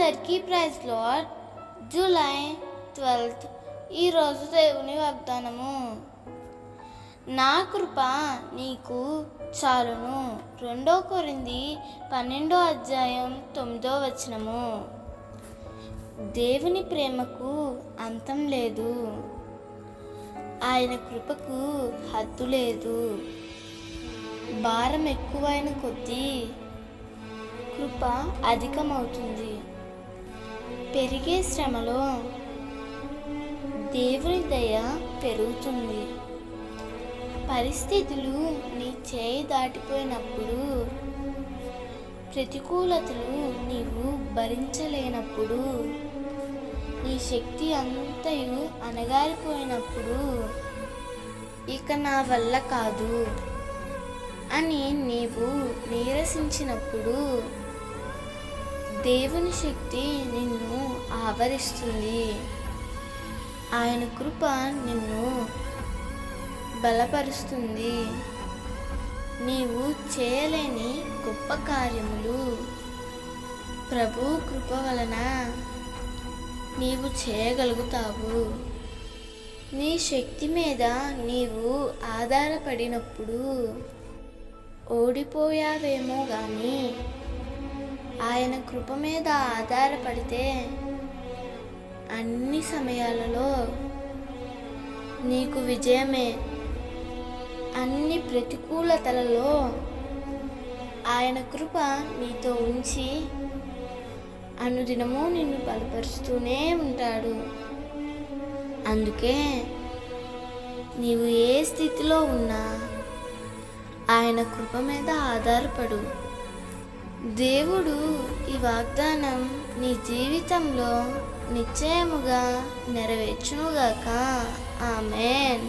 అందరికీ praise lord. July 12 ఈరోజు దేవుని వాగ్దానము. నా కృప నీకు చాలును. 2 కొరింథీ 12:9. దేవుని ప్రేమకు అంతం లేదు, ఆయన కృపకు హద్దు లేదు. భారం ఎక్కువైన కొద్దీ కృప అధికమవుతుంది. పెరిగే శ్రమలో దేవుని దయ పెరుగుతుంది. పరిస్థితులు నీ చేయి దాటిపోయినప్పుడు, ప్రతికూలతలు నీవు భరించలేనప్పుడు, నీ శక్తి అంతయు అణగారిపోయినప్పుడు, ఇక నా వల్ల కాదు అని నీవు నీరసించినప్పుడు దేవుని శక్తి నిన్ను ఆవరిస్తుంది. ఆయన కృప నిన్ను బలపరుస్తుంది. నీవు చేయలేని గొప్ప కార్యములు ప్రభు కృప వలన నీవు చేయగలుగుతావు. నీ శక్తి మీద నీవు ఆధారపడినప్పుడు ఓడిపోయావేమో కానీ ఆయన కృప మీద ఆధారపడితే అన్ని సమయాలలో నీకు విజయమే. అన్ని ప్రతికూలతలలో ఆయన కృప నీతో ఉంచి అనుదినము నిన్ను బలపరుస్తూనే ఉంటాడు. అందుకే నీవు ఏ స్థితిలో ఉన్నా ఆయన కృప మీద ఆధారపడు. దేవుడు ఈ వాగ్దానం నీ జీవితంలో నిశ్చయముగా నెరవేర్చునుగాక. ఆమేన్.